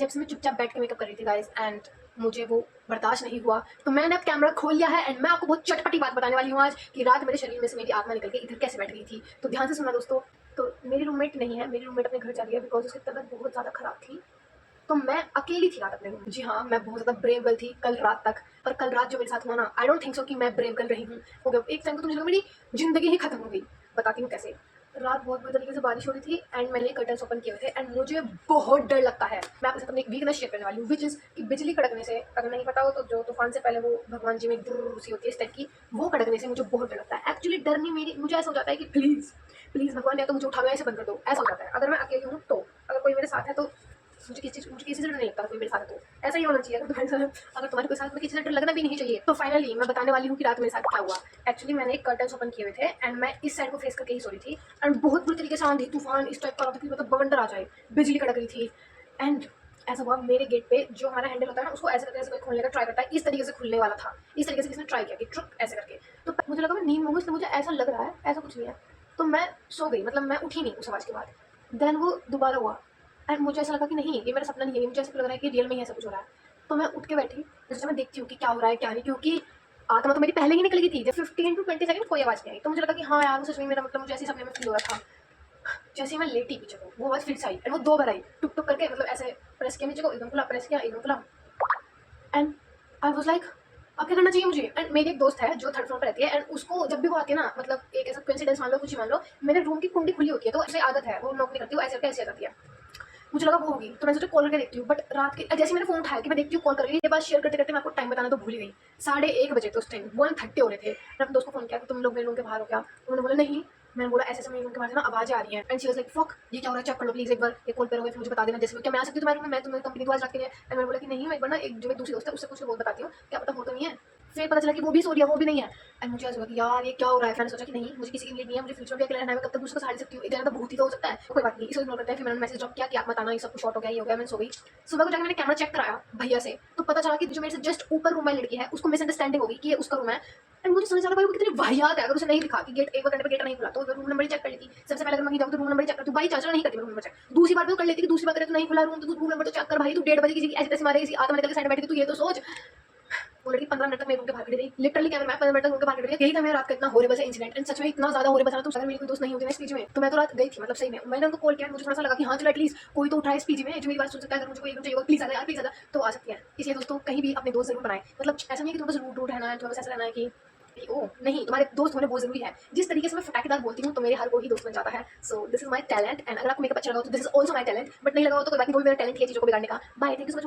जब से मैं चुपचाप बैठ के मेकअप कर रही थी गाइस एंड मुझे वो बर्दाश्त नहीं हुआ, तो मैंने अब कैमरा खोल लिया है एंड मैं आपको बहुत चटपटी बात बताने वाली हूँ आज कि रात मेरे शरीर में से मेरी आत्मा निकल के इधर कैसे बैठ गई थी। तो ध्यान से सुनना दोस्तों। तो मेरी रूममेट नहीं है, मेरी रूममेट अपने घर जा रही है बिकॉज उसकी तबीयत बहुत ज़्यादा खराब थी। तो मैं अकेली थी रात अपने रूम में। जी हाँ, मैं बहुत ज़्यादा ब्रेव गर्ल थी कल रात तक। पर कल रात जो मेरे साथ हुआ ना, आई डोंट थिंक सो कि मैं ब्रेव गर्ल रही हूँ। हो गया एक टाइम को तो मुझे लगा मेरी ज़िंदगी ही खत्म हो गई। बताती हूँ कैसे। रात बहुत बुरी तरीके से बारिश हो रही थी एंड मैंने कर्टन्स ओपन किए हुए थे एंड मुझे बहुत डर लगता है। मैं आपके साथ अपनी एक वीकनेस शेयर करने वाली हूँ विच इज़ कि बिजली कड़कने से, अगर नहीं पता हो तो जो तूफान से पहले वो भगवान जी में एक सी होती है इस टाइप की, वो कड़कने से मुझे बहुत डर लगता है। एक्चुअली डर नहीं, मेरी मुझे ऐसा हो जाता है कि प्लीज़ प्लीज़ भगवान या तो मुझे उठा लो ऐसे बंद कर दो, ऐसा हो जाता है। अगर मैं अकेली हूँ तो, अगर कोई मेरे साथ है तो मुझे किसी से डर नहीं लगता। कोई मेरे साथ है तो ऐसा ही होना चाहिए। अगर तुम्हारे कोई साथ में किसी से डर लगना भी नहीं चाहिए। तो फाइनली मैं बताने वाली हूँ कि रात मेरे साथ क्या हुआ। एक्चुअली मैंने एक कर्टन्स ओपन किए हुए थे एंड मैं इस साइड को फेस करके ही सो रही थी एंड बहुत बुरी तरीके से आंधी तूफान इस टाइप का रहा था कि मतलब बवंडर आ जाए, बिजली कड़क रही थी एंड ऐसा हुआ मेरे गेट पे जो हमारा हैंडल होता है ना, उसको ऐसे खोलने का ट्राई करता है, इस तरीके से खुलने वाला था। इस तरीके से किसने ट्राई किया कि ट्रुक ऐसे करके। तो मुझे लगा मैं नींद में हूँ इसलिए मुझे ऐसा लग रहा है, ऐसा कुछ नहीं है। तो मैं सो गई, मतलब मैं उठी नहीं उस आवाज़ के बाद। देन वो दोबारा हुआ एंड मुझे ऐसा लगा कि नहीं ये मेरा सपना नहीं है, मुझे ऐसा लग रहा है कि रियल में ही ऐसा कुछ हो रहा है। तो मैं उठ के बैठी, जैसे मैं देखती हूँ कि क्या हो रहा है क्या नहीं, क्योंकि आत्मा तो मेरी पहले ही निकल गई थी। जब 15 to 20 सेकंड कोई आवाज़ नहीं आई तो मुझे लगा कि हाँ यार वो सच में मेरा, मतलब मुझे ऐसे सपने में फील हो रहा था। जैसे ही मैं लेटी पीछे को, वो आवाज़ फिर से आई एंड वो 2 बार आई, टुक टुक करके, मतलब ऐसे प्रेस किया नीचे को, एकदम खुला, प्रेस किया एकदम खुला एंड आई वाज लाइक अब क्या करना चाहिए मुझे। एंड मेरी एक दोस्त है जो 3rd फ्लोर पर रहती है एंड उसको जब भी वो आती है ना, मतलब एक ऐसा कोइंसिडेंस मान लो, कुछ ही मान लो, मेरे रूम की कुंडी खुली होती है तो ऐसे आदत है, वो नॉक नहीं करती, वो ऐसे करके ऐसे आ जाती है। मुझे लगा वो होगी तो मैं सोचा कॉल करके देखती हूँ, बट रात के जैसे मैंने फोन उठाया कि मैं देखती हूँ कॉल कर रही है, ये बात शेयर करते करते मैं आपको टाइम बताना तो भूल ही गई। 1:30 बजे थे उस टाइम, 1:30 हो रहे थे। मैं अपने दोस्त को फोन किया कि तुम लोग मेरे रूम के बाहर हो क्या? उन्होंने बोला नहीं। मैंने बोला ऐसे मेरे रूम के बाहर से ना आवाज़ें आ रही हैं and she was like fuck ये क्या हो रहा है, चेक कर लो प्लीज एक बार, ये कॉल पे रहोगे फिर मुझे बता देना, जैसे क्या मैं आ सकती हूँ तुम्हारे रूम में, मैं तुम्हें कंपनी की आवाज़ रख के लिए। एंड मैंने बोला कि नहीं मैं एक बार ना एक जो मेरी दूसरी दोस्त है उससे कुछ बोल बताती हूँ, क्या पता वो तो नहीं है। फिर पता चला कि वो भी सो रही है, वो भी नहीं है एंड मुझे ऐसा हुआ कि यार ये क्या हो रहा है। मैंने सोचा कि नहीं मुझे किसी की नीड नहीं है, मुझे फ्यूचर में अकेला रहना है, मैं कब तक दूसरे को सहार सकती हूँ, इतना तो बहुत ही तो हो सकता है, कोई बात नहीं इसको इग्नोर करते हैं। फिर मैंने मैसेज ड्रॉप किया कि आप मत आना, ये सब कुछ शॉर्ट हो गया, ये हो गया, मैंने सो गई। सुबह को जाकर मैंने कैमरा चेक कराया भैया से, तो पता चला कि जो मेरे से जस्ट ऊपर रूम वाली लड़की है उसको मिसअंडरस्टैंडिंग होगी कि ये उसका रूम है एंड मुझे समझ आ रहा भाई वो कितनी वाहियात है। अगर उसे नहीं लिखा कि गेट एक बार करने पे गेट नहीं खुला तो रूम नंबर चेक कर लेती। सबसे पहले अगर मैं जाऊँ तो रूम नंबर चेक करती, भाई चाचा नहीं करती रूम नंबर चेक। दूसरी बार भी तो कर लेती कि दूसरी बार करे तो नहीं खुला रूम तो रूम नंबर तो चेक कर भाई, तू 1:30 बजे किसी की ऐसे तैसे मारे, किसी आत्मा निकल के साइड बैठी, तू ये तो सोच। वो लड़की 15 मिनट तक मेरे रूम के बाहर खड़ी रही, लिटरली कैमरा मैं 15 मिनट तक रूम के बाहर खड़ी रही। यही था मेरा रात का इतना हॉरिबल सा इंसिडेंट एंड सच में इतना ज्यादा हॉरिबल था, तो अगर मेरी कोई दोस्त नहीं होती ना इस पीजी में तो मैं तो रात गई थी, मतलब सही में। मैंने उनको कॉल किया, मुझे थोड़ा सा लगा कि हाँ चलो एटलीस्ट कोई तो उठाए इस पीजी में जो मेरी बात सुन सकता है, अगर मुझे कोई एकदम चाहिए प्लीज आ जा यार प्लीज आ जा, तो आ सकती है। इसलिए दोस्तों कहीं भी अपने दोस्त जरूर बनाए, मतलब ऐसा नहीं है कि तुम्हें बस रूट रहना है, तुम्हें बस ऐसा रहना है कि ओ नहीं, तुम्हारे दोस्त होने बहुत जरूरी है। जिस तरीके से मैं फटाकेदार बोलती हूँ तो मेरे हर कोई दोस्त बन जाता है। So this is my talent and अगर आपको मेकअप अच्छा लगा तो this is also my talent, but नहीं लगा हो तो कोई बात नहीं, वो भी मेरा टैलेंट है चीजों को बिगाड़ने का। Bye, thank you so much.